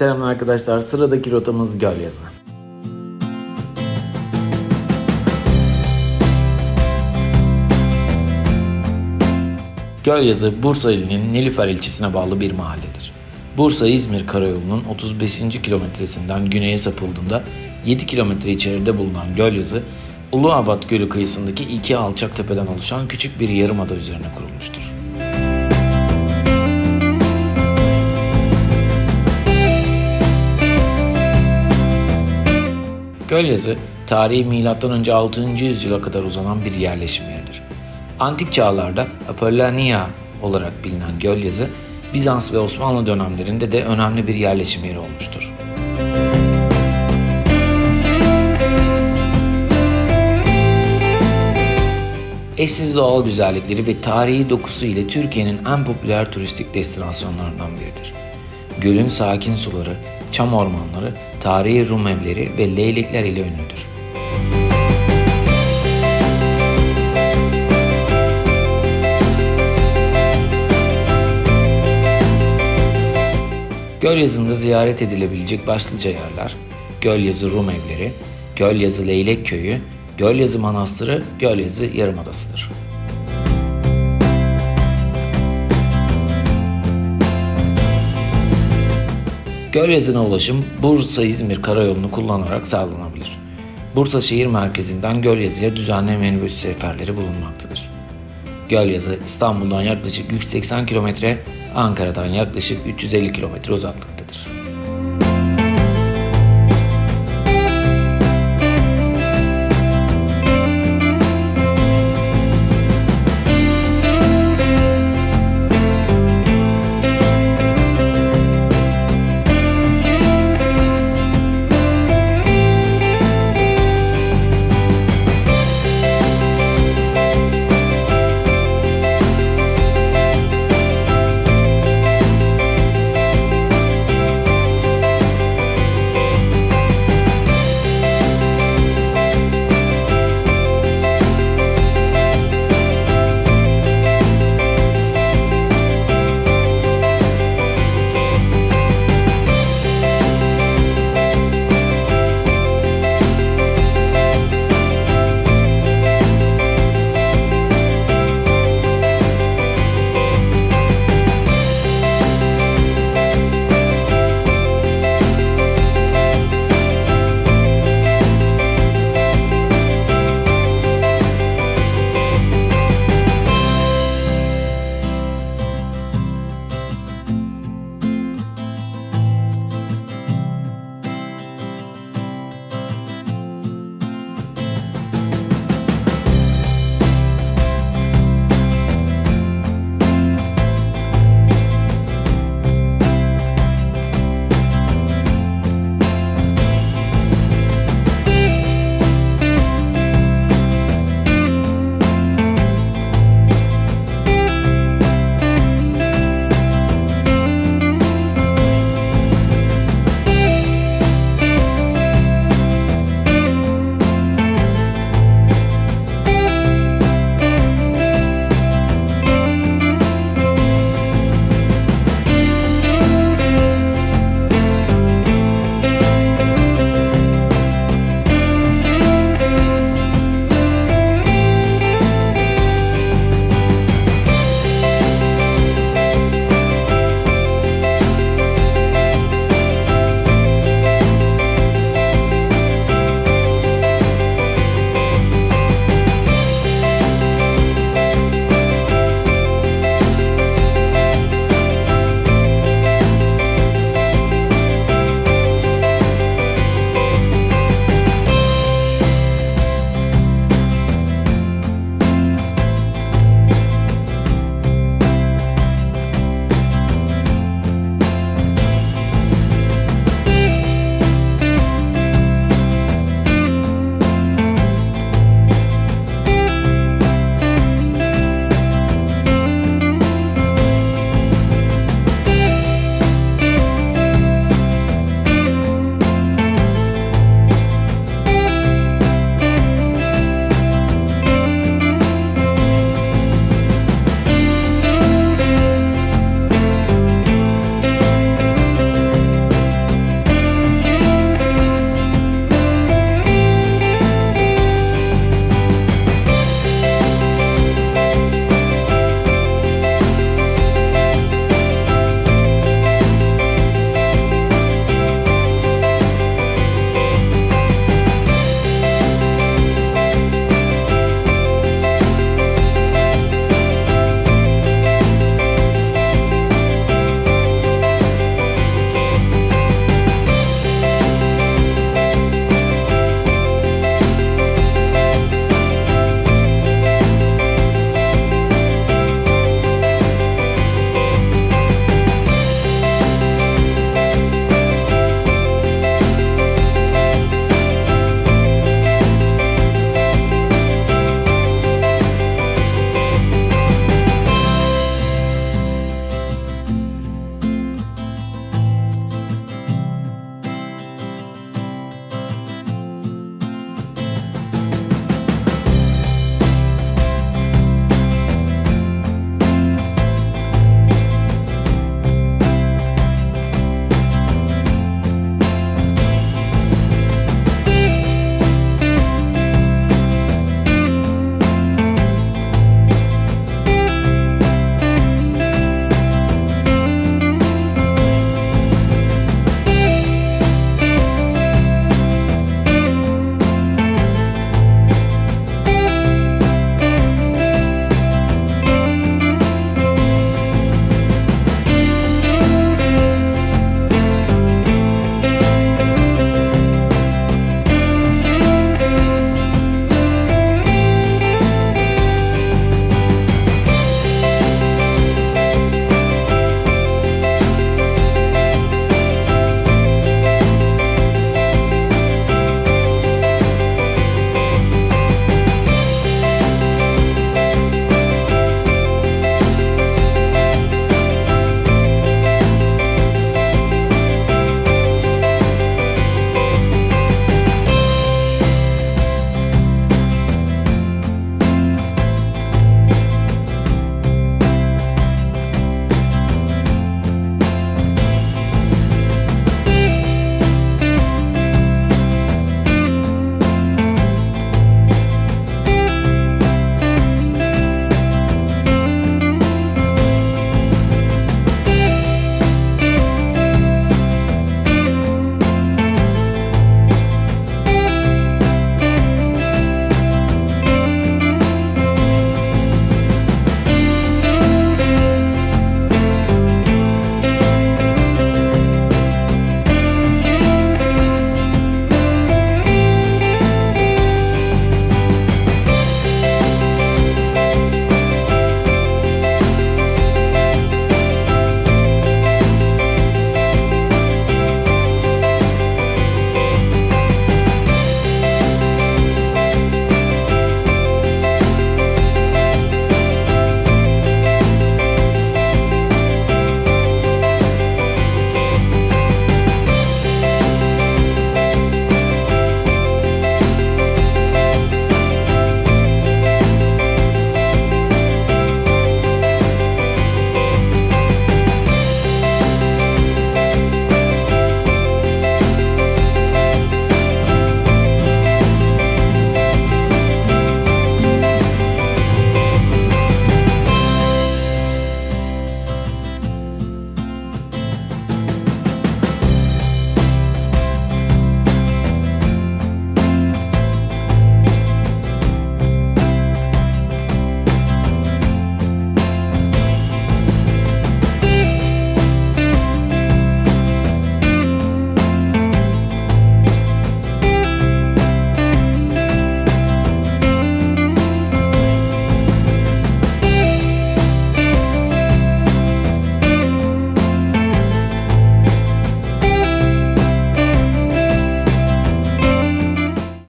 Selam arkadaşlar, sıradaki rotamız Gölyazı. Gölyazı, Bursa ilinin Nilüfer ilçesine bağlı bir mahalledir. Bursa-İzmir karayolunun 35. kilometresinden güneye sapıldığında 7 kilometre içeride bulunan Gölyazı, Uluabat Gölü kıyısındaki iki alçak tepeden oluşan küçük bir yarımada üzerine kurulmuştur. Gölyazı, tarihi M.Ö. 6. yüzyıla kadar uzanan bir yerleşim yeridir. Antik çağlarda Apollonia olarak bilinen Gölyazı, Bizans ve Osmanlı dönemlerinde de önemli bir yerleşim yeri olmuştur. Eşsiz doğal güzellikleri ve tarihi dokusu ile Türkiye'nin en popüler turistik destinasyonlarından biridir. Gölün sakin suları, çam ormanları, tarihi Rum evleri ve leylekler ile ünlüdür. Gölyazı'nda ziyaret edilebilecek başlıca yerler: Gölyazı Rum evleri, Gölyazı Leylek Köyü, Gölyazı Manastırı, Gölyazı Yarımadası'dır. Gölyazı'na ulaşım Bursa-İzmir karayolunu kullanarak sağlanabilir. Bursa şehir merkezinden Gölyazı'ya düzenli minibüs seferleri bulunmaktadır. Gölyazı, İstanbul'dan yaklaşık 180 km, Ankara'dan yaklaşık 350 km uzaklıkta.